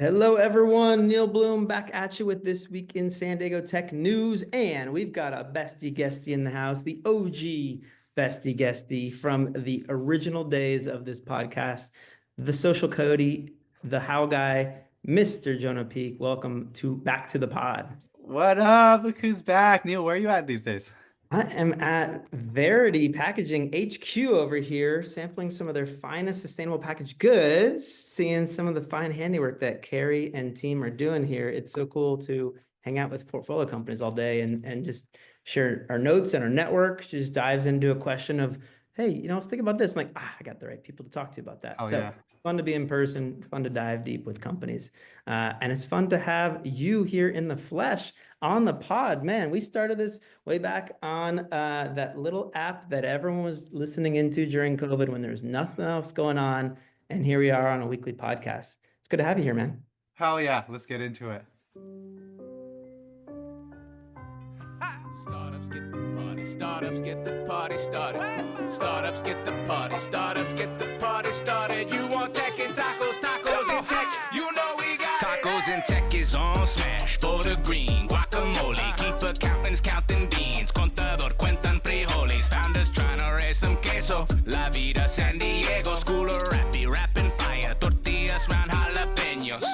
Hello, everyone. Neil Bloom back at you with this week in San Diego tech news. And we've got a bestie guestie in the house, the OG bestie guestie from the original days of this podcast, the Social Coyote, the How Guy, Mr. Jonah Peake. Welcome to back to the pod. What up? Look who's back. Neil, where are you at these days? I am at Verity Packaging HQ over here, sampling some of their finest sustainable packaged goods, seeing some of the fine handiwork that Carrie and team are doing here. It's so cool to hang out with portfolio companies all day and just share our notes and our network. Just dives into a question of, hey, I was thinking about this. I'm like, I got the right people to talk to about that. Oh So yeah. fun to be in person, fun to dive deep with companies. And it's fun to have you here in the flesh on the pod. Man, we started this way back on that little app that everyone was listening into during COVID when there was nothing else going on. And here we are on a weekly podcast. It's good to have you here, man. Hell yeah. Let's get into it. Startups get the party, startups get the party started. Startups get the party, startups get the party started. You want tech and tacos, tacos and tech. You know we got tacos and tech is on smash. For the green, guacamole. Keep accountants counting beans. Contador cuentan frijoles. Founders trying to raise some queso. La vida San Diego, school of rappy, rapping fire. Tortillas round jalapenos.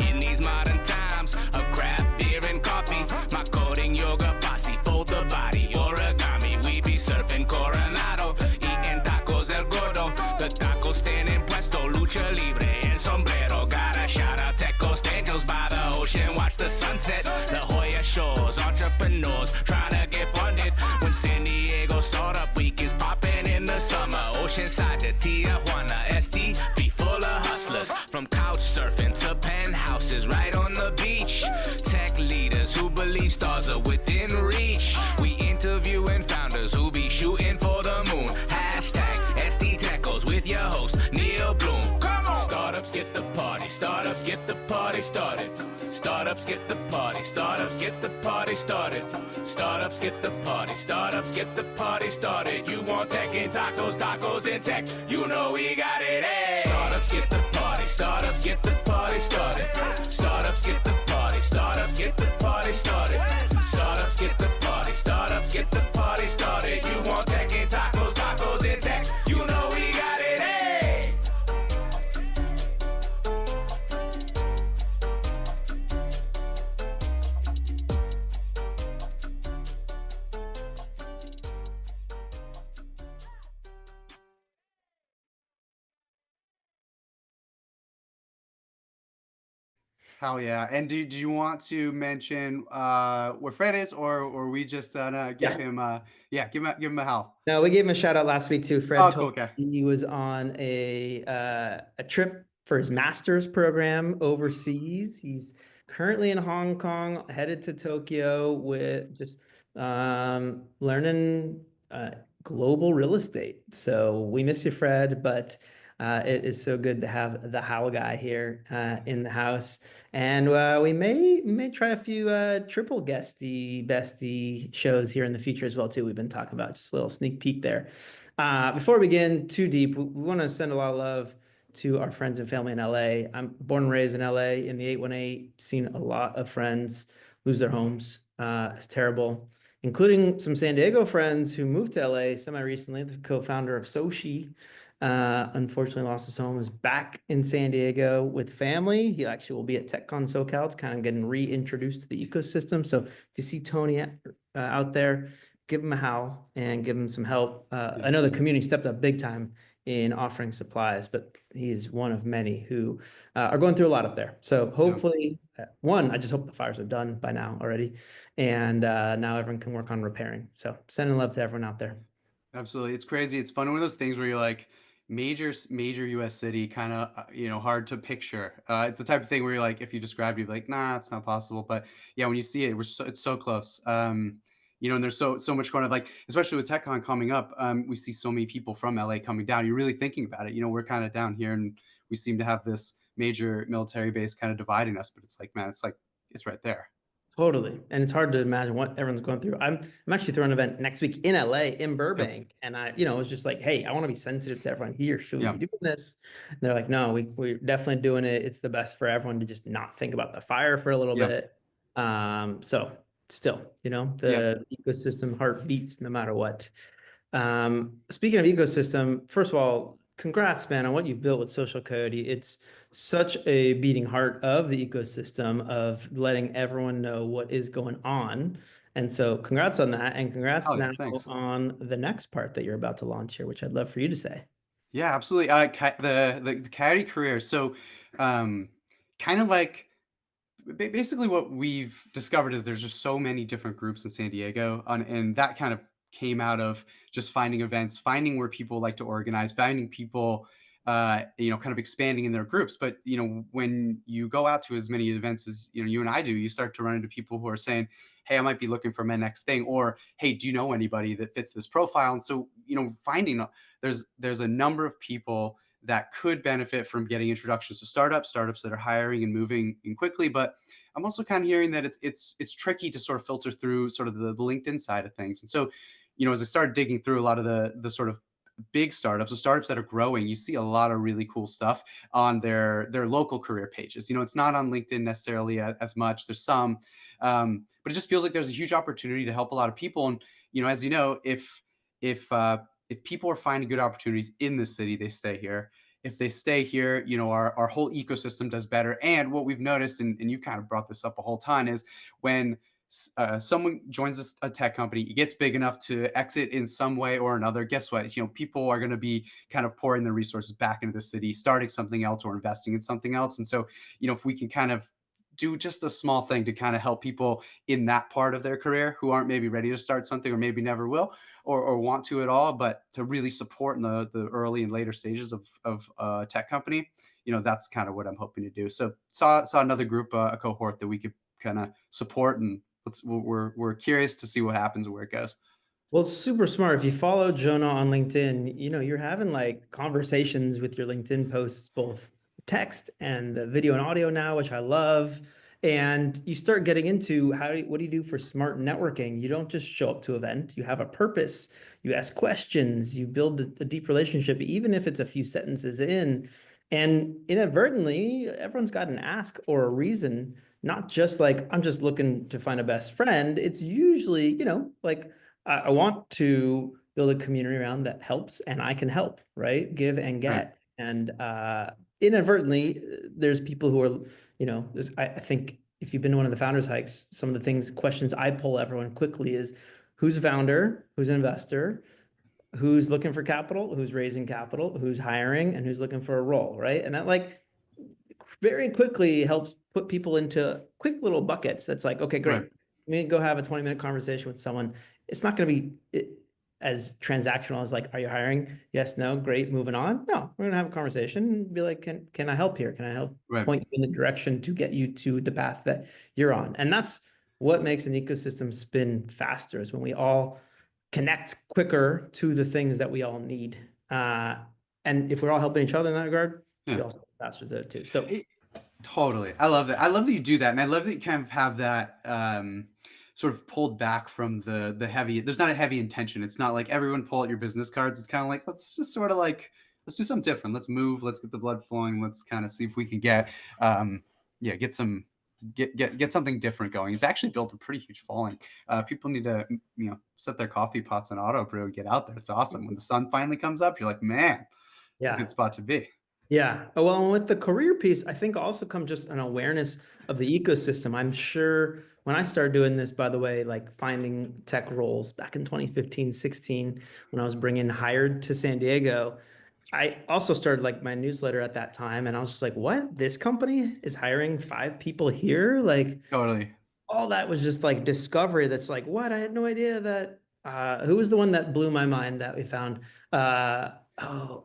In these modern times of craft beer and coffee, my coding yoga posse fold the body origami. We be surfing Coronado, eating tacos el gordo. The taco stand in puesto, lucha libre and sombrero. Gotta shout out Tecos Daniels by the ocean, watch the sunset. La Jolla shores, entrepreneurs trying to get funded. When San Diego Startup Week is popping in the summer, Oceanside to Tijuana, SD be full of hustlers. From couch surfing to penthouses right on the beach. Tech leaders who believe stars are within reach. We interviewing founders who be shooting for the moon. Hashtag SD Techos with your host, Neal Bloom. Come on! Startups get the party, startups get the party started. Startups get the party, startups get the party started. Startups get the party, startups get the party started. You want tech and tacos, tacos and tech. You know we got it, hey! Startups get the party, startups get the party started. Startups get the party, startups get the party started. Startups get the party, startups get the party started. You want tech and tacos, tacos and tech. You know we got it, hey! Hell yeah. And do you want to mention where Fred is, or we just give Yeah. him give him a howl. No, we gave him a shout out last week too. Fred Oh, cool. told Okay. me he was on a trip for his master's program overseas. He's currently in Hong Kong, headed to Tokyo with just learning global real estate. So we miss you, Fred, but it is so good to have the Howl guy here in the house. And we may try a few triple guesty bestie shows here in the future as well too. We've been talking about just a little sneak peek there. Before we begin too deep, we want to send a lot of love to our friends and family in LA. I'm born and raised in LA in the 818, seen a lot of friends lose their homes. It's terrible, including some San Diego friends who moved to LA semi-recently. The co-founder of Sochi unfortunately lost his home, is back in San Diego with family. He actually will be at TechCon SoCal. It's kind of getting reintroduced to the ecosystem. So if you see Tony out there, give him a howl and give him some help. I know the community stepped up big time in offering supplies, but he is one of many who are going through a lot up there. So hopefully, one, I just hope the fires are done by now already, and now everyone can work on repairing. So sending love to everyone out there. Absolutely. It's crazy. It's fun. One of those things where you're like, major US city, kind of, hard to picture. It's the type of thing where you're like, if you describe it, you're like, nah, it's not possible. But yeah, when you see it, it's so close. And there's so much going on, like, especially with TechCon coming up, we see so many people from LA coming down. You're really thinking about it. We're kind of down here and we seem to have this major military base kind of dividing us, but it's like, man, it's right there. Totally. And it's hard to imagine what everyone's going through. I'm actually throwing an event next week in LA in Yep. Burbank. And I was just like, hey, I want to be sensitive to everyone here. Should we Yeah. be doing this? And they're like, no, we're definitely doing it. It's the best for everyone to just not think about the fire for a little Yeah. bit. So still, Yeah. the ecosystem heart beats no matter what. Speaking of ecosystem, first of all, congrats, man, on what you've built with Social Coyote. It's such a beating heart of the ecosystem of letting everyone know what is going on. And so congrats on that. And congrats Oh yeah. now Thanks. on the next part that you're about to launch here, which I'd love for you to say. Yeah, absolutely. The Coyote career. So, um, kind of like basically what we've discovered is there's just so many different groups in San Diego, and that kind of came out of just finding events, finding where people like to organize, finding people, kind of expanding in their groups. But when you go out to as many events as you and I do, you start to run into people who are saying, "Hey, I might be looking for my next thing," or "Hey, do you know anybody that fits this profile?" And so finding there's a number of people that could benefit from getting introductions to startups that are hiring and moving in quickly. But I'm also kind of hearing that it's tricky to sort of filter through sort of the LinkedIn side of things. And so, as I started digging through a lot of the sort of big startups, the startups that are growing, you see a lot of really cool stuff on their local career pages. It's not on LinkedIn necessarily as much. There's some, but it just feels like there's a huge opportunity to help a lot of people. And as you know, if people are finding good opportunities in the city, they stay here. If they stay here, our whole ecosystem does better. And what we've noticed, and you've kind of brought this up a whole ton, is when someone joins a tech company, it gets big enough to exit in some way or another. Guess what? People are going to be kind of pouring their resources back into the city, starting something else or investing in something else. And so, if we can kind of do just a small thing to kind of help people in that part of their career who aren't maybe ready to start something or maybe never will, or want to at all, but to really support in the early and later stages of a tech company, that's kind of what I'm hoping to do. So saw another group, a cohort that we could kind of support, and we're curious to see what happens and where it goes. Well, it's super smart. If you follow Jonah on LinkedIn, you're having like conversations with your LinkedIn posts, both text and the video and audio now, which I love. And you start getting into what do you do for smart networking? You don't just show up to an event, you have a purpose, you ask questions, you build a deep relationship, even if it's a few sentences in. And inadvertently, everyone's got an ask or a reason, not just like, I'm just looking to find a best friend. It's usually, like, I want to build a community around that helps and I can help, right? Give and Right. get. And inadvertently, there's people who are, I think if you've been to one of the founders hikes, some of the questions I pull everyone quickly is who's a founder, who's an investor, who's looking for capital, who's raising capital, who's hiring, and who's looking for a role, right? And that like very quickly helps put people into quick little buckets. That's like, okay, great. Right. Let me go have a 20-minute conversation with someone. It's not going to be as transactional as like, are you hiring? Yes, no, great, moving on. No, we're going to have a conversation and be like, can I help here? Can I help Right. point you in the direction to get you to the path that you're on? And that's what makes an ecosystem spin faster is when we all connect quicker to the things that we all need. And if we're all helping each other in that regard, we Yeah. all spin faster there too. So Totally. I love that. I love that you do that. And I love that you kind of have that sort of pulled back from the heavy. There's not a heavy intention. It's not like everyone pull out your business cards. It's kind of like, let's just sort of like, let's do something different. Let's move. Let's get the blood flowing. Let's kind of see if we can um, get some, get something different going. It's actually built a pretty huge following. People need to, set their coffee pots in auto brew and get out there. It's awesome. When the sun finally comes up, you're like, man, it's a yeah. good spot to be. Yeah. Well, and with the career piece, I think also come just an awareness of the ecosystem. I'm sure when I started doing this, by the way, like finding tech roles back in 2015, 16, when I was bringing hired to San Diego, I also started like my newsletter at that time. And I was just like, what? This company is hiring 5 people here? Like, Totally. all that was just like discovery. That's like, what? I had no idea that. Who was the one that blew my mind that we found? Oh,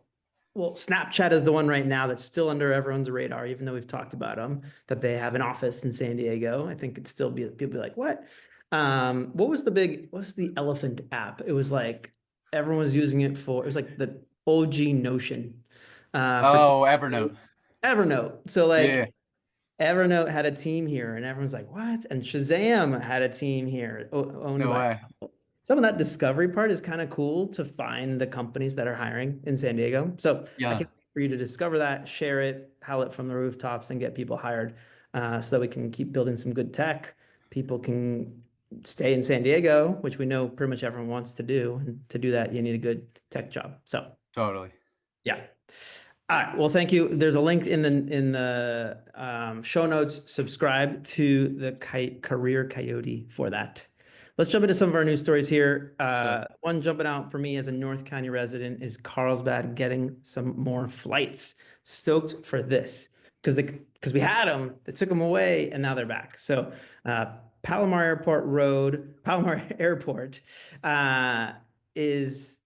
well, Snapchat is the one right now that's still under everyone's radar, even though we've talked about them, that they have an office in San Diego. I think it'd still be people be like, what? What's the elephant app? It was like everyone was using it for, it was like the OG Notion for Oh, Evernote. Evernote. So like Yeah. Evernote had a team here, and everyone's like, "What?" And Shazam had a team here, owned No by way. Apple. Some of that discovery part is kind of cool to find the companies that are hiring in San Diego. So I Yeah, can wait for you to discover that, share it, howl it from the rooftops, and get people hired, so that we can keep building some good tech. People can stay in San Diego, which we know pretty much everyone wants to do. And to do that, you need a good tech job. So totally. yeah. All right. Well, thank you. There's a link in the show notes. Subscribe to the Career Coyote for that. Let's jump into some of our news stories here. So One jumping out for me as a North County resident is Carlsbad getting some more flights. Stoked for this because we had them, they took them away, and now they're back. So Palomar Airport uh, is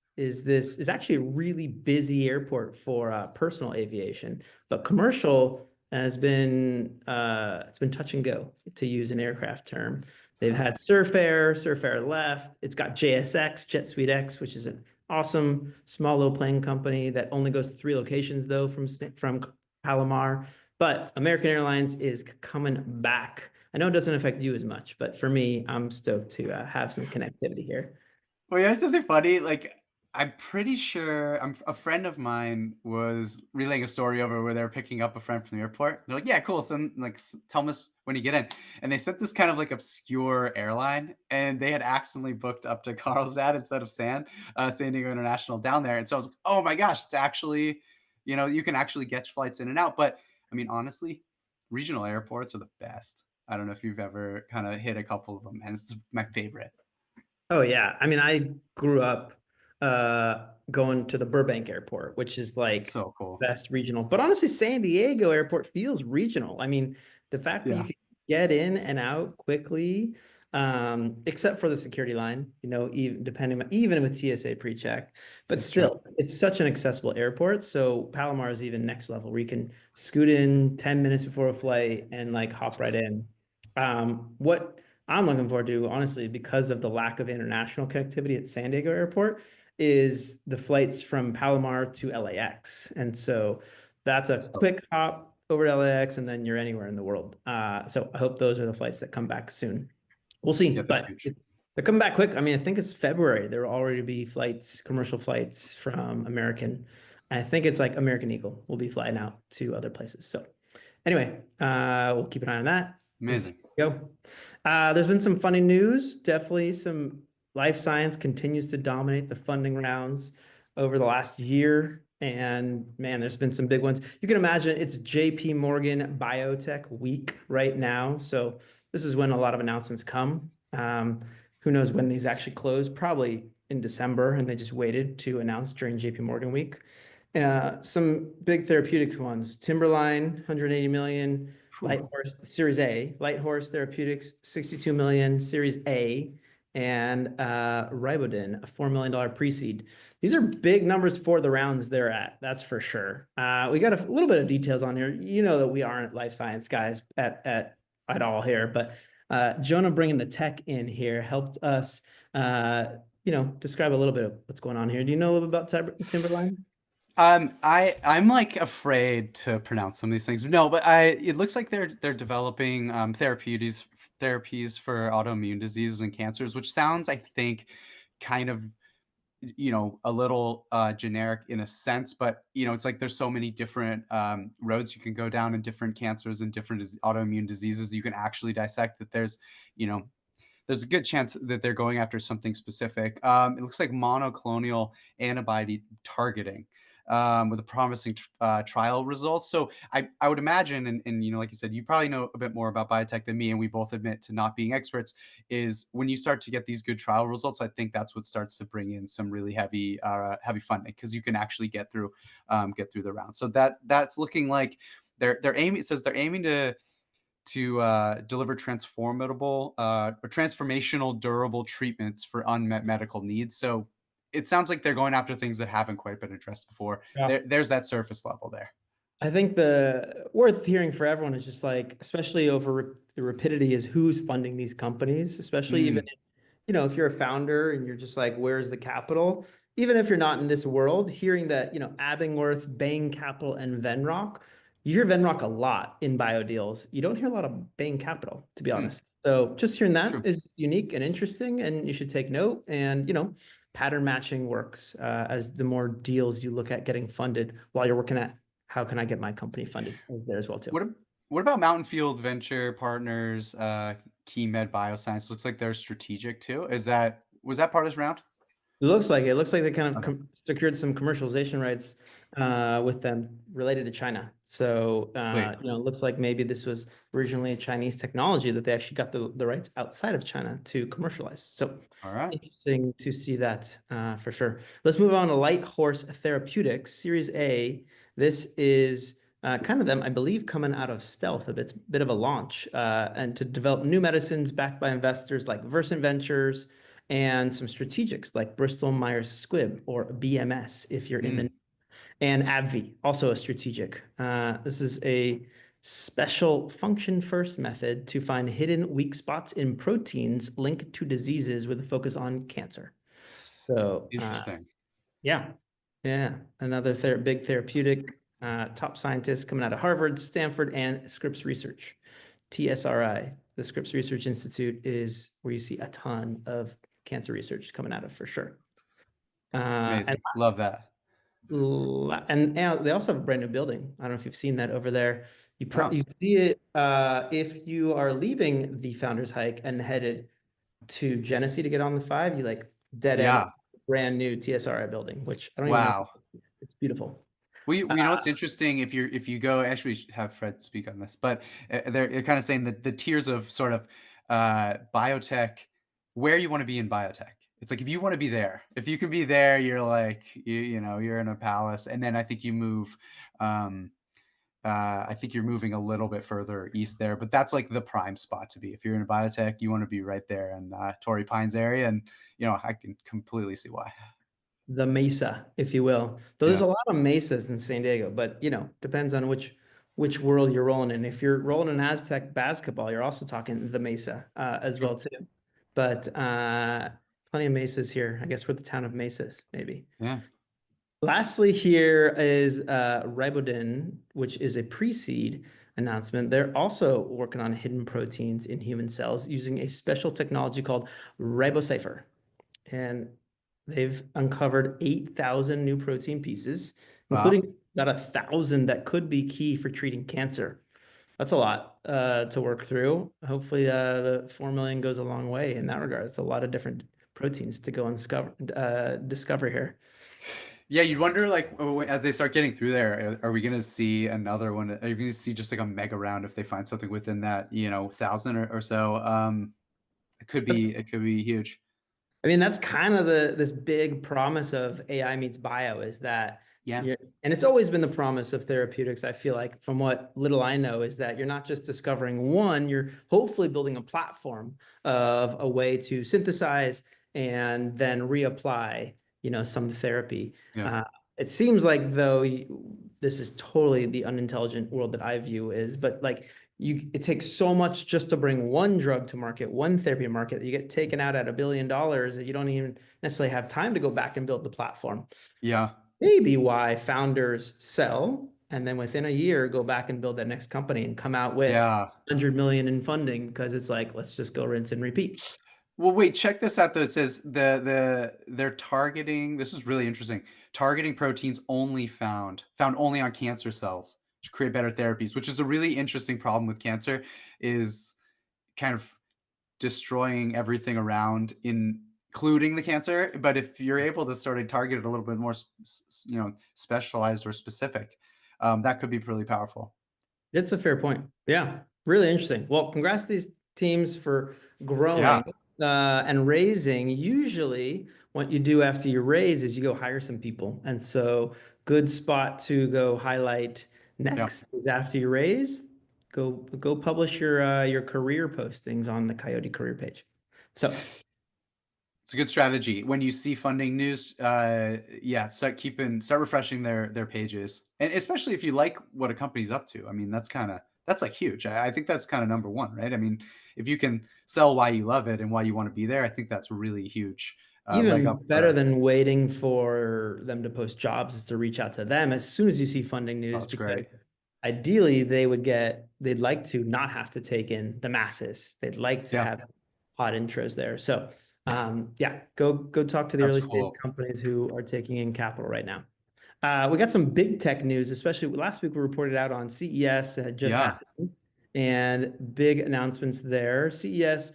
actually a really busy airport for personal aviation, but commercial has been it's been touch and go, to use an aircraft term. They've had Surf Air left. It's got JSX, Jet Suite X, which is an awesome small little plane company that only goes to 3 locations though from Palomar. But American Airlines is coming back. I know it doesn't affect you as much, but for me, I'm stoked to have some connectivity here. well, you know something funny? Like, I'm pretty sure a friend of mine was relaying a story over where they were picking up a friend from the airport. They're like, "Yeah, cool. So, like, tell us when you get in." And they sent this kind of like obscure airline, and they had accidentally booked up to Carlsbad instead of San Diego International down there. And so I was like, "Oh my gosh, it's actually, you can actually get flights in and out." But I mean, honestly, regional airports are the best. I don't know if you've ever kind of hit a couple of them, and it's my favorite. Oh yeah. I mean, I grew up going to the Burbank Airport, which is like So cool. best regional. But honestly, San Diego Airport feels regional. I mean, the fact that you Yeah, can get in and out quickly, except for the security line, even with TSA pre-check, but it's true. still, it's such an accessible airport. So Palomar is even next level, where you can scoot in 10 minutes before a flight and like hop right in. What I'm looking forward to, honestly, because of the lack of international connectivity at San Diego Airport, is the flights from Palomar to LAX. And so that's a So quick hop over to LAX, and then you're anywhere in the world. So I hope those are the flights that come back soon. We'll see, yeah, that's but huge. they're coming back quick. I mean, I think it's February. There will already be flights, commercial flights from American. I think it's like American Eagle will be flying out to other places. So anyway, we'll keep an eye on that and see Amazing. where we go. There's been some funny news. Definitely some life science continues to dominate the funding rounds over the last year. And man, there's been some big ones. You can imagine it's JP Morgan Biotech Week right now. So this is when a lot of announcements come. Who knows when these actually close? Probably in December, and they just waited to announce during JP Morgan Week. Some big therapeutics ones: Timberlyne, 180 million; Whew. Lighthorse Series A, Lighthorse Therapeutics, 62 million, Series A; and Rybodyn, a $4 million pre-seed. These are big numbers for the rounds they're at, that's for sure. We got a little bit of details on here. You know that we aren't life science guys at all here, but Jonah bringing the tech in here helped us, describe a little bit of what's going on here. Do you know a little bit about Timberlyne? I'm like afraid to pronounce some of these things. No, but it looks like they're developing therapies for autoimmune diseases and cancers, which sounds, I think, kind of a little generic in a sense, but it's like there's so many different roads you can go down in different cancers and different autoimmune diseases. You can actually dissect that you know there's a good chance that they're going after something specific. It looks like monoclonal antibody targeting, with a promising trial results. So I would imagine, and like you said, you probably know a bit more about biotech than me, and we both admit to not being experts, is when you start to get these good trial results, I think that's what starts to bring in some really heavy funding, because you can actually get through the round. So that's looking like they're aiming. It says they're aiming to deliver transformational durable treatments for unmet medical needs. So it sounds like they're going after things that haven't quite been addressed before. Yeah. There's that surface level there. I think the worth hearing for everyone is just like, especially over the rapidity, is who's funding these companies, especially even, Mm, if you're a founder and you're just like, where's the capital? Even if you're not in this world, hearing that, Abingworth, Bain Capital, and Venrock you hear Venrock a lot in bio deals. You don't hear a lot of Bain Capital, to be Hmm, honest. So just hearing that true. is unique and interesting, and you should take note. And pattern matching works as the more deals you look at getting funded while you're working at how can I get my company funded there as well too. What ab what about Mountain Field Venture Partners, Key Med Bioscience? Looks like they're strategic too. Was that part of this round? It looks like it. It looks like they kind of Okay. secured some commercialization rights with them related to China. So Sweet. it looks like maybe this was originally a Chinese technology that they actually got the rights outside of China to commercialize. So All right. interesting to see that for sure. Let's move on to Light Horse Therapeutics, Series A. This is kind of them, I believe, coming out of stealth. A bit of a launch and to develop new medicines backed by investors like Versant Ventures and some strategics like Bristol Myers Squibb or BMS if you're in Mm. the and AbbVie, also a strategic. This is a special function first method to find hidden weak spots in proteins linked to diseases with a focus on cancer. So Interesting. yeah, yeah, another big therapeutic top scientist coming out of Harvard, Stanford, and Scripps Research. TSRI, the Scripps Research Institute, is where you see a ton of cancer research coming out of for sure. And Amazing. Love that. they also have a brand new building. I don't know if you've seen that over there. Oh, You see it if you are leaving the Founders Hike and headed to Genesee to get on the 5, you like dead end yeah. brand new TSRI building, which I don't even know. Wow. It's beautiful. Well, you know what's interesting if you go actually we should have Fred speak on this, but they're kind of saying that the tiers of sort of biotech, where you want to be in biotech. It's like if you want to be there, if you can be there, you're like you're in a palace, and then I think you move. Um, I think you're moving a little bit further east there, but that's like the prime spot to be. If you're in a biotech, you want to be right there in Torrey Pines area, and I can completely see why. The Mesa, if you will. Though there's Yeah. a lot of mesas in San Diego, but depends on which world you're rolling in. If you're rolling in Aztec basketball, you're also talking the Mesa as True. well too. But plenty of mesas here. I guess we're the town of mesas, maybe. Yeah. Lastly, here is Rybodyn, which is a pre-seed announcement. They're also working on hidden proteins in human cells using a special technology called RiboCypher. And they've uncovered 8,000 new protein pieces, Wow. including about 1,000 that could be key for treating cancer. That's a lot to work through. Hopefully, the 4 million goes a long way in that regard. It's a lot of different proteins to go and discover here. Yeah, you'd wonder like as they start getting through there, are we gonna see another one? Are you gonna see just like a mega round if they find something within that, 1,000 or so? It could be huge. I mean, that's kind of this big promise of AI meets bio is that Yeah. and it's always been the promise of therapeutics. I feel like from what little I know is that you're not just discovering one, you're hopefully building a platform of a way to synthesize and then reapply, some therapy. Yeah. It seems like though this is totally the unintelligent world that I view is, but like it takes so much just to bring one drug to market, one therapy to market, that you get taken out at $1 billion that you don't even necessarily have time to go back and build the platform. Yeah. Maybe why founders sell and then within a year go back and build that next company and come out with Yeah. 100 million in funding because it's like, let's just go rinse and repeat. Well, wait, check this out though. It says they're targeting, this is really interesting. Targeting proteins found only on cancer cells to create better therapies, which is a really interesting problem with cancer, is kind of destroying everything around, including the cancer. But if you're able to sort of target it a little bit more, specialized or specific, that could be really powerful. That's a fair point. Yeah, really interesting. Well, congrats to these teams for Yeah. growing and raising. Usually, what you do after you raise is you go hire some people. And so, good spot to go highlight Yeah. next is after you raise, go publish your career postings on the Coyote career page. So, It's a good strategy. When you see funding news, yeah, start refreshing their pages, and especially if you like what a company's up to. I mean, that's like huge. I think that's kind of number one, right? I mean, if you can sell why you love it and why you want to be there, I think that's really huge leg even up better for. than waiting for them to post jobs is to reach out to them as soon as you see funding Oh, news that's because great. ideally they'd like to not have to take in the masses. They'd like to Yeah, have hot intros there. So yeah, go talk to the that's early stage cool. companies who are taking in capital right now. We got some big tech news, especially last week we reported out on CES that had just Yeah. happened and big announcements there. CES,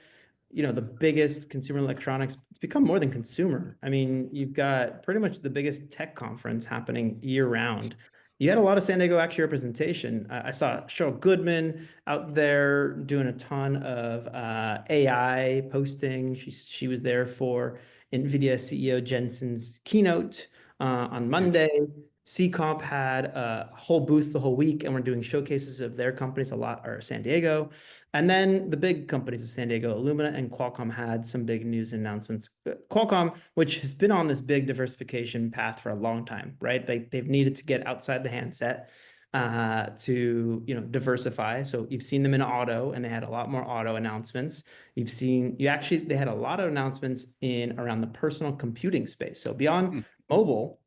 the biggest consumer electronics, it's become more than consumer. I mean, you've got pretty much the biggest tech conference happening year round. You had a lot of San Diego actually representation. I saw Cheryl Goodman out there doing a ton of AI posting. She was there for NVIDIA CEO Jensen's keynote on Huge. Monday. CComp had a whole booth the whole week, and we're doing showcases of their companies. A lot are San Diego. And then the big companies of San Diego, Illumina and Qualcomm, had some big news announcements. Qualcomm, which has been on this big diversification path for a long time, right? They've needed to get outside the handset to diversify. So you've seen them in auto, and they had a lot more auto announcements. They had a lot of announcements in around the personal computing space. So beyond mobile,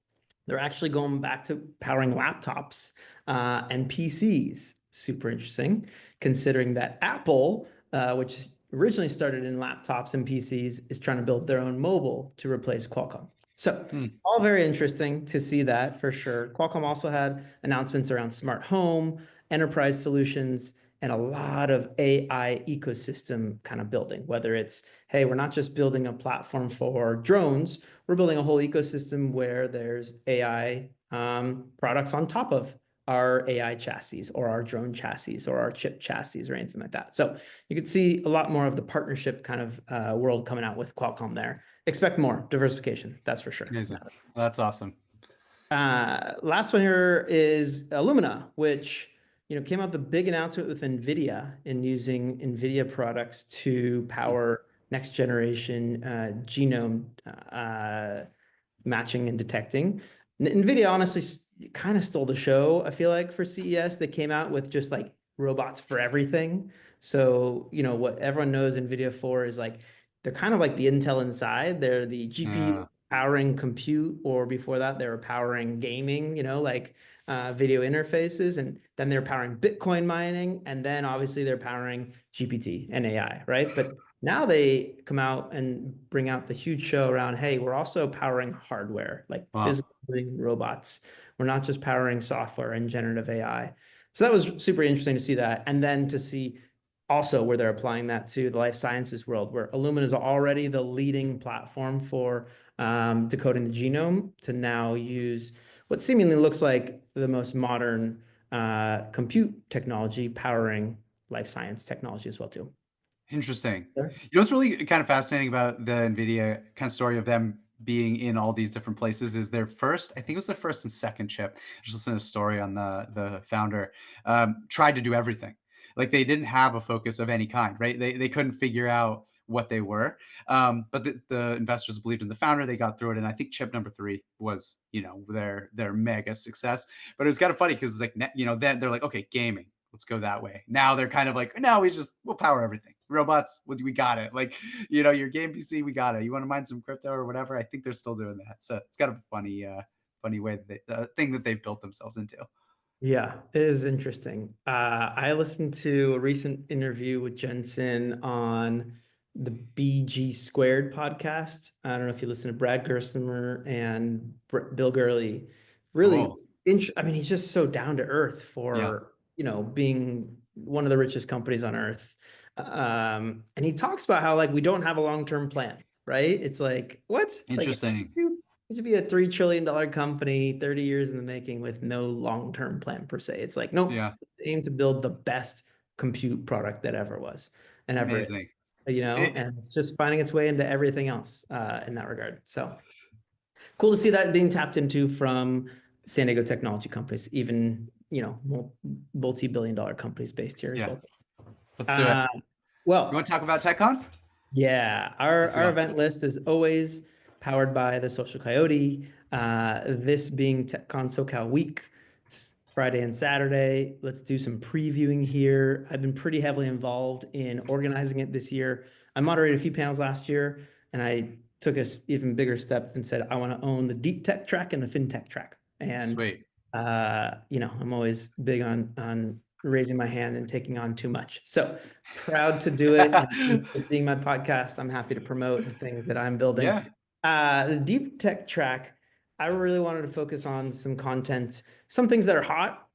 they're actually going back to powering laptops and PCs. Super interesting, considering that Apple, which originally started in laptops and PCs, is trying to build their own mobile to replace Qualcomm. So all very interesting to see that for sure. Qualcomm also had announcements around smart home, enterprise solutions, and a lot of AI ecosystem kind of building, whether it's, hey, we're not just building a platform for drones, we're building a whole ecosystem where there's AI products on top of our AI chassis or our drone chassis or our chip chassis or anything like that. So you could see a lot more of the partnership kind of world coming out with Qualcomm there. Expect more diversification, that's for sure. Amazing. That's awesome. Last one here is Illumina, which came out the big announcement with NVIDIA in using NVIDIA products to power next generation genome matching and detecting. NVIDIA honestly kind of stole the show, I feel like, for CES. They came out with just like robots for everything. So, what everyone knows NVIDIA for is like, they're kind of like the Intel Inside. They're the GPU powering compute, or before that, they were powering gaming, like video interfaces. And then they're powering Bitcoin mining. And then obviously they're powering GPT and AI, right? But now they come out and bring out the huge show around, hey, we're also powering hardware, like physical robots. We're not just powering software and generative AI. So that was super interesting to see that. And then to see also where they're applying that to the life sciences world, where Illumina is already the leading platform for decoding the genome, to now use what seemingly looks like the most modern compute technology powering life science technology as well too. Interesting. Sure. You know what's really kind of fascinating about the NVIDIA kind of story of them being in all these different places is their first, I think it was their first and second chip. Just listen to a story on the founder, tried to do everything. Like they didn't have a focus of any kind, right? They couldn't figure out what they were. But the investors believed in the founder. They got through it. And I think chip number 3 was, their mega success. But it was kind of funny because it's like, then they're like, okay, gaming. Let's go that way. Now they're kind of like, no, we'll power everything. Robots, we got it. Like, your game PC, we got it. You want to mine some crypto or whatever? I think they're still doing that. So it's got a funny way that thing that they've built themselves into. Yeah, it is interesting. I listened to a recent interview with Jensen on the BG Squared podcast. I don't know if you listen to Brad Gerstner and Bill Gurley. Really, Cool. I mean, he's just so down to earth Yeah. for, being one of the richest companies on earth. And he talks about how like we don't have a long-term plan, right? It's like, what? Like, Interesting. it should be a $3 trillion company, 30 years in the making with no long-term plan per se. It's like, nope, Yeah. aim to build the best compute product that ever was and ever is, Amazing. and it's just finding its way into everything else in that regard. So cool to see that being tapped into from San Diego technology companies, even, multi-billion-dollar companies based here as Yeah. well. Let's do it. You Well, want to talk about TechCon? yeah, Let's our go. event list is always powered by the Social Coyote. This being TechCon SoCal week, Friday and Saturday. Let's do some previewing here. I've been pretty heavily involved in organizing it this year. I moderated a few panels last year, and I took a even bigger step and said I want to own the deep tech track and the fintech track. And Sweet. I'm always big on raising my hand and taking on too much. So proud to do it. And this being my podcast, I'm happy to promote the things that I'm building. Yeah. The deep tech track, I really wanted to focus on some content, some things that are hot,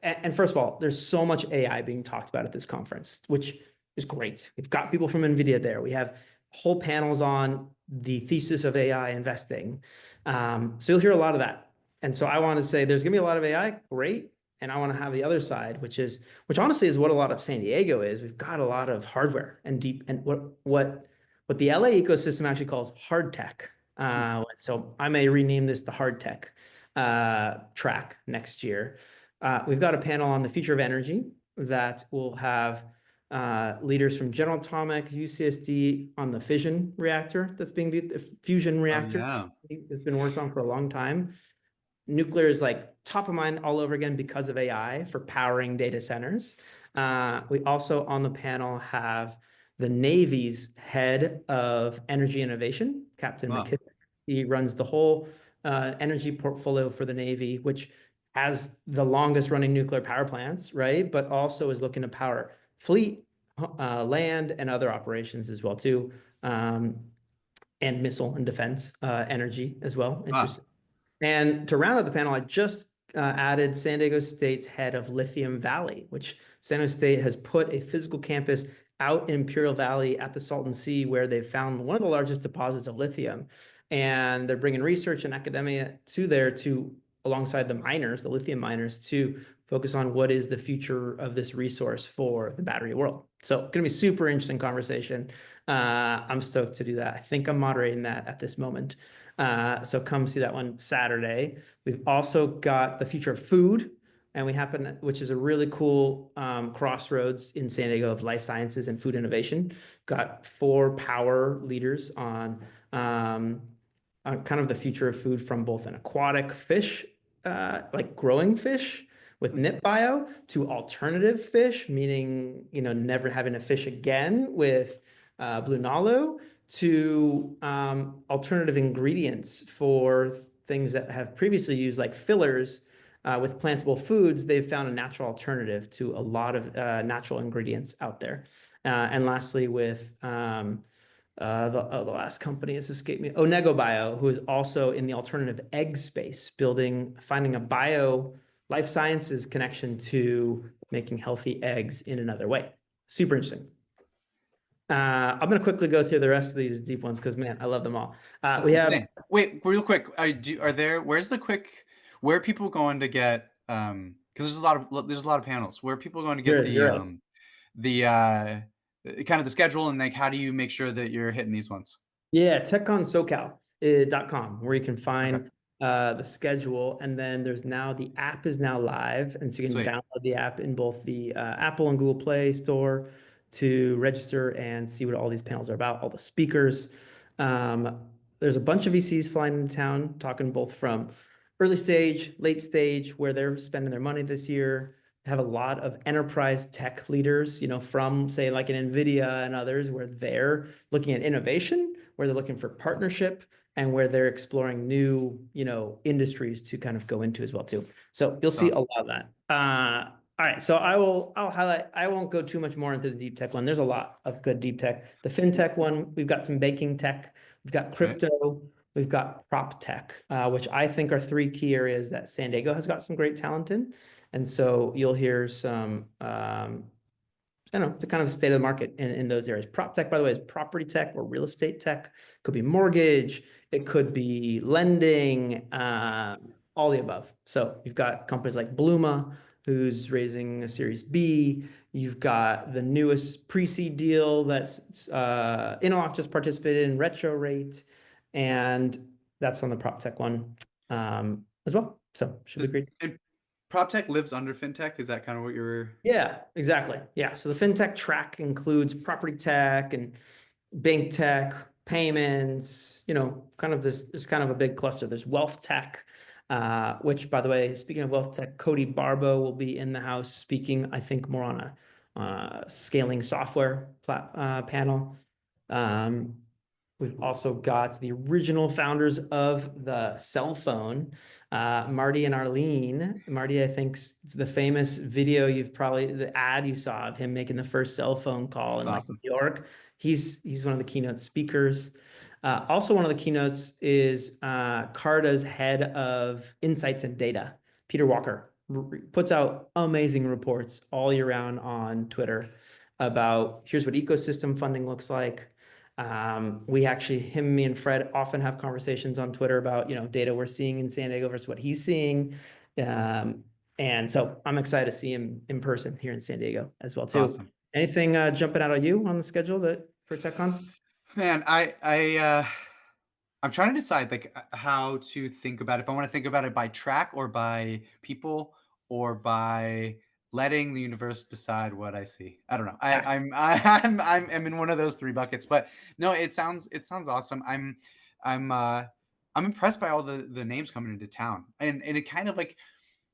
and first of all, there's so much AI being talked about at this conference, which is great. We've got people from NVIDIA there. We have whole panels on the thesis of AI investing. So you'll hear a lot of that. And so I want to say there's going to be a lot of AI, great. And I want to have the other side, which honestly is what a lot of San Diego is. We've got a lot of hardware and what the LA ecosystem actually calls hard tech. So I may rename this the hard tech track next year. We've got a panel on the future of energy that will have leaders from General Atomic, UCSD on the fission reactor that's being built, the fusion reactor that's been worked on for a long time. Nuclear is like top of mind all over again because of AI for powering data centers. We also on the panel have the Navy's head of energy innovation, Captain McKissick. He runs the whole energy portfolio for the Navy, which has the longest running nuclear power plants, right? But also is looking to power fleet, land, and other operations as well too, and missile and defense energy as well. Interesting. And to round out the panel, I just added San Diego State's head of Lithium Valley, which San Diego State has put a physical campus out in Imperial Valley at the Salton Sea, where they've found one of the largest deposits of lithium. And they're bringing research and academia to there alongside the miners, the lithium miners, to focus on what is the future of this resource for the battery world. So going to be super interesting conversation. I'm stoked to do that. I think I'm moderating that at this moment. So come see that one Saturday. We've also got the future of food, and which is a really cool crossroads in San Diego of life sciences and food innovation. Got 4 power leaders on kind of the future of food from both an aquatic fish, like growing fish with nip bio, to alternative fish, meaning never having to fish again with blue nalu, to alternative ingredients for things that have previously used like fillers with plantable foods. They've found a natural alternative to a lot of natural ingredients out there. And lastly, with the last company has escaped me, Onego Bio, who is also in the alternative egg space, finding a bio life sciences connection to making healthy eggs in another way. Super interesting. I'm going to quickly go through the rest of these deep ones because, man, I love them all. We have insane. Wait, real quick. Where are people going to get, because there's a lot of panels. Where are people going to get the kind of the schedule, and like how do you make sure that you're hitting these ones? Yeah, techconsocal.com, where you can find the schedule, and then the app is now live, and so you can download the app in both the Apple and Google Play Store to register and see what all these panels are about, all the speakers. There's a bunch of VCs flying into town, talking both from early stage, late stage, where they're spending their money this year. Have a lot of enterprise tech leaders, from say like an NVIDIA and others, where they're looking at innovation, where they're looking for partnership, and where they're exploring new, industries to kind of go into as well too. So you'll see a lot of that. All right, so I'll highlight. I won't go too much more into the deep tech one. There's a lot of good deep tech. The fintech one, we've got some banking tech, we've got crypto, we've got prop tech, which I think are 3 key areas that San Diego has got some great talent in. And so you'll hear some, the kind of state of the market in those areas. Prop tech, by the way, is property tech or real estate tech. It could be mortgage, it could be lending, all the above. So you've got companies like Bluma, who's raising a Series B. You've got the newest PreSeed deal that's Interlock just participated in, Retro Rate, and that's on the prop tech one as well. So should be great. Prop tech lives under fintech. Is that kind of what you're? Yeah, exactly. Yeah. So the fintech track includes property tech and bank tech, payments, kind of there's kind of a big cluster. There's wealth tech, which, by the way, speaking of wealth tech, Cody Barbo will be in the house speaking, I think, more on a scaling software panel. We've also got the original founders of the cell phone, Marty and Arlene. Marty, I think the famous video the ad you saw of him making the first cell phone call That's in like awesome. New York. He's one of the keynote speakers. Also, one of the keynotes is Carta's head of insights and data, Peter Walker, puts out amazing reports all year round on Twitter about here's what ecosystem funding looks like. We actually, him, me, and Fred often have conversations on Twitter about, data we're seeing in San Diego versus what he's seeing. And so I'm excited to see him in person here in San Diego as well, That's too. awesome. Anything jumping out at you on the schedule for TechCon? Man, I'm trying to decide like how to think about it. If I want to think about it by track or by people or by letting the universe decide what I see. I don't know. I'm in one of those three buckets. But no, it sounds awesome. I'm impressed by all the names coming into town, and it kind of like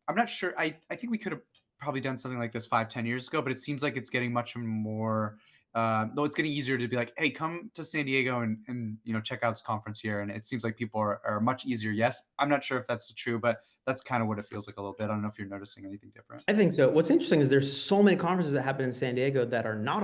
I'm not sure. I think we could have probably done something like this 5-10 years ago, but it seems like it's getting much more. Though it's getting easier to be like, hey, come to San Diego and check out this conference here. And it seems like people are much easier. Yes, I'm not sure if that's true, but that's kind of what it feels like a little bit. I don't know if you're noticing anything different. I think so. What's interesting is there's so many conferences that happen in San Diego that are not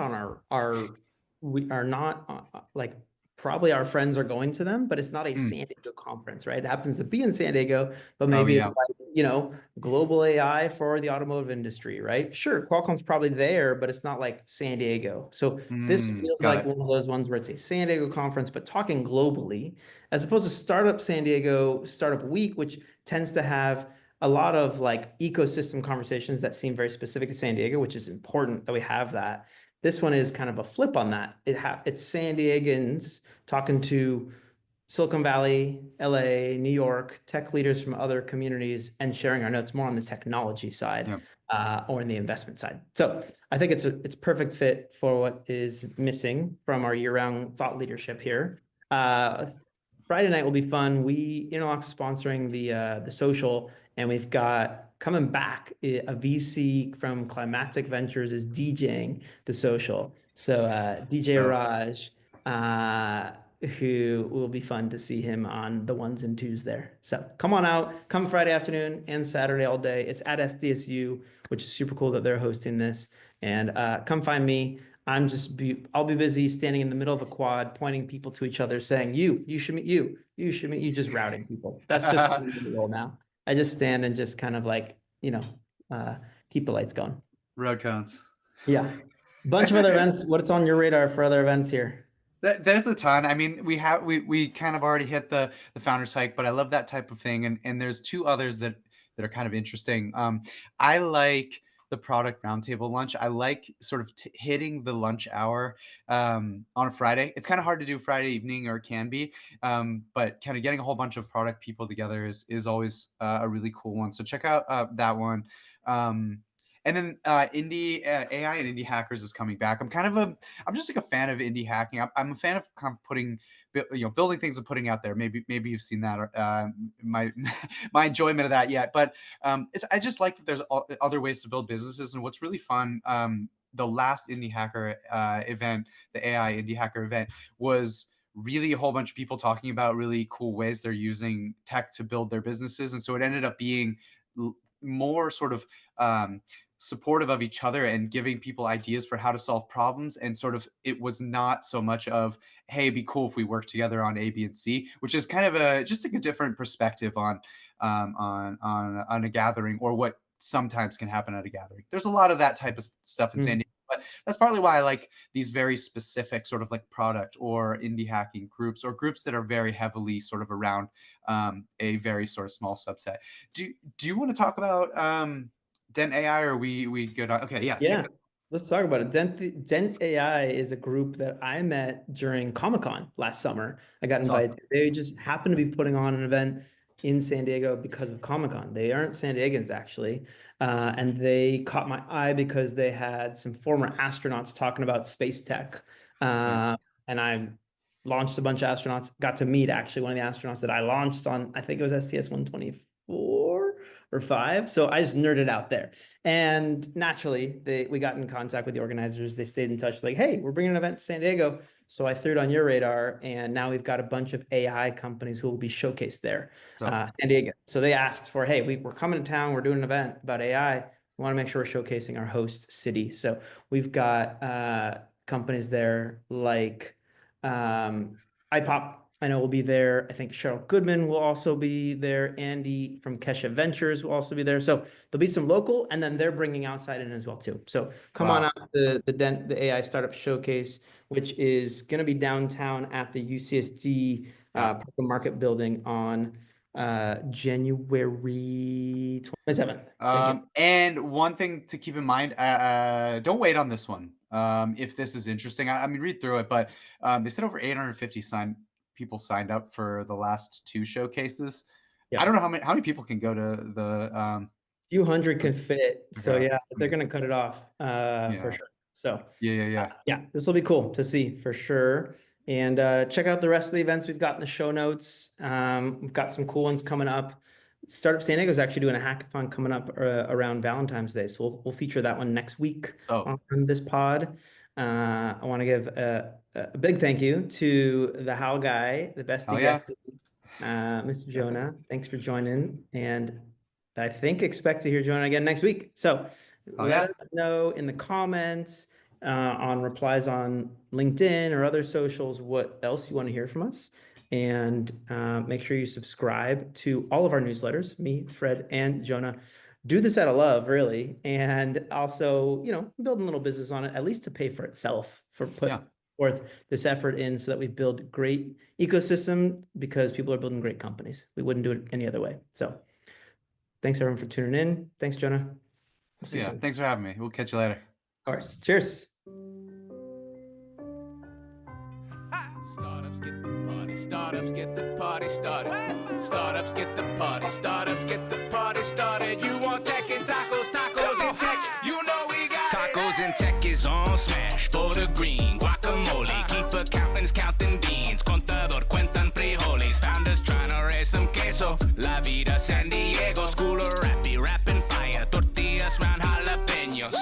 on we are not like probably our friends are going to them, but it's not a Mm. San Diego conference, right? It happens to be in San Diego, but Oh maybe it's yeah. like, global AI for the automotive industry, right? Sure, Qualcomm's probably there, but it's not like San Diego. So this feels Got like it. one of those ones where it's a San Diego conference, but talking globally, as opposed to Startup San Diego, Startup Week, which tends to have a lot of like ecosystem conversations that seem very specific to San Diego, which is important that we have that. This one is kind of a flip on that. It's San Diegans talking to Silicon Valley, LA, New York, tech leaders from other communities and sharing our notes more on the technology side Yeah. or in the investment side. So I think it's perfect fit for what is missing from our year-round thought leadership here. Friday night will be fun. Interlock's sponsoring the social, and we've got coming back a VC from Climatic Ventures is DJing the social. So DJ So Raj, who will be fun to see him on the ones and twos there. So come on out, come Friday afternoon and Saturday all day. It's at SDSU, which is super cool that they're hosting this. And come find me. I'll be busy standing in the middle of a quad, pointing people to each other, saying, you should meet you. You should meet you, just routing people. That's just the role now. I just stand and just kind of like, keep the lights going. road cones. Yeah. Bunch of other events. What's on your radar for other events here? There's a ton. I mean, we kind of already hit the founders hike, but I love that type of thing. And there's two others that are kind of interesting. I like the product roundtable lunch. I like sort of hitting the lunch hour on a Friday. It's kind of hard to do Friday evening, or can be, but kind of getting a whole bunch of product people together is always a really cool one. So check out that one. And then indie AI and indie hackers is coming back. I'm just like a fan of indie hacking. I'm a fan of kind of building things and putting out there. Maybe you've seen that, my my enjoyment of that yet. But I just like that there's other ways to build businesses. And what's really fun, the last indie hacker event, the AI indie hacker event, was really a whole bunch of people talking about really cool ways they're using tech to build their businesses. And so it ended up being more sort of supportive of each other and giving people ideas for how to solve problems. And sort of, it was not so much of, hey, it'd be cool if we work together on A, B, and C, which is kind of just like a different perspective on a gathering, or what sometimes can happen at a gathering. There's a lot of that type of stuff in San Diego, but that's partly why I like these very specific sort of like product or indie hacking groups, or groups that are very heavily sort of around a very sort of small subset. Do you want to talk about Dent AI, or we good on? Okay, yeah, Yeah, let's talk about it. Dent AI is a group that I met during Comic-Con last summer. I got That's invited. awesome. They just happened to be putting on an event in San Diego because of Comic-Con. They aren't San Diegans, actually. And they caught my eye because they had some former astronauts talking about space tech. And I launched a bunch of astronauts, got to meet actually one of the astronauts that I launched on, I think it was STS 124 or 5. So I just nerded out there. And naturally, we got in contact with the organizers. They stayed in touch, like, hey, we're bringing an event to San Diego. So I threw it on your radar. And now we've got a bunch of AI companies who will be showcased there, San Diego. So they asked for, hey, we're coming to town. We're doing an event about AI. We want to make sure we're showcasing our host city. So we've got companies there like iPop, I know will be there. I think Cheryl Goodman will also be there. Andy from Kesha Ventures will also be there. So there'll be some local, and then they're bringing outside in as well too. So come on out to the AI Startup Showcase, which is going to be downtown at the UCSD Market Building on January 27th. And one thing to keep in mind, don't wait on this one. If this is interesting, I mean, read through it, but they said over 850 people signed up for the last 2 showcases. Yeah. I don't know how many people can go to the few hundred can fit. So yeah, they're gonna cut it off for sure. So yeah, this will be cool to see for sure. And check out the rest of the events we've got in the show notes. We've got some cool ones coming up. Startup San Diego is actually doing a hackathon coming up around Valentine's Day. So we'll feature that one next week on this pod. I want to give a big thank you to the Hal guy, the bestie guest, Mr. Jonah. Thanks for joining. And I think expect to hear Jonah again next week. So let us know in the comments, on replies on LinkedIn or other socials, what else you want to hear from us. And make sure you subscribe to all of our newsletters, me, Fred, and Jonah. Do this out of love, really. And also, build a little business on it, at least to pay for itself, for putting forth this effort in so that we build great ecosystem, because people are building great companies. We wouldn't do it any other way. So thanks everyone for tuning in. Thanks, Jonah. We'll see you soon. Thanks for having me. We'll catch you later. Of course. Cheers. Startups get the party, startups get the party started. Startups get the party, startups get the party started. You want tech and tacos, tacos and tech, you know we got tacos and tech is on smash. For the green, guacamole, keep accountants counting beans. Contador cuentan frijoles, founders trying to raise some queso. La vida San Diego, school of rapping fire. Tortillas round jalapenos.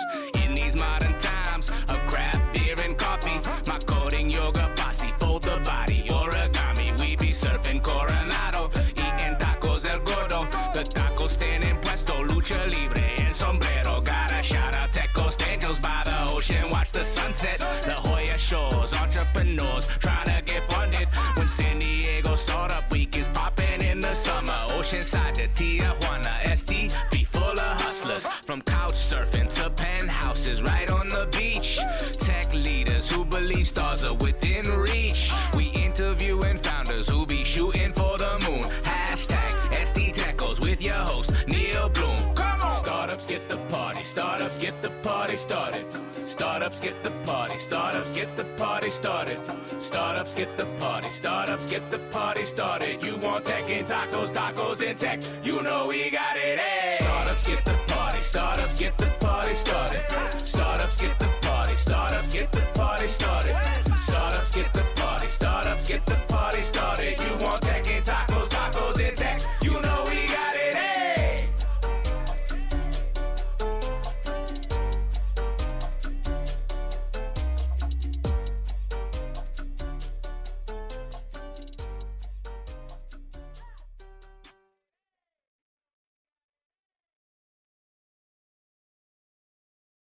In these modern times of craft beer and coffee, my coding yoga posse, fold the body, origami. We be surfing Coronado, eating tacos el gordo. The taco stand in puesto, lucha libre and sombrero. Gotta shout out Tecos Daniels by the ocean, watch the sunset. La Jolla shores, entrepreneurs trying to get funded. When San Diego Startup Week is popping in the summer, Oceanside to Tijuana, SD be full of hustlers. From couch surfing to penthouses right on the beach. Tech leaders who believe stars are within reach. We interviewing founders who be shooting for the moon. Hashtag SD Tecos with your host, Neal Bloom. Come on! Startups get the party, startups get the party started. Startups get the party, startups get the party started. Startups get the party, startups get the party started. You want tech and tacos, tacos and tech, you know we got it, hey! Startups get the party, startups get the party started.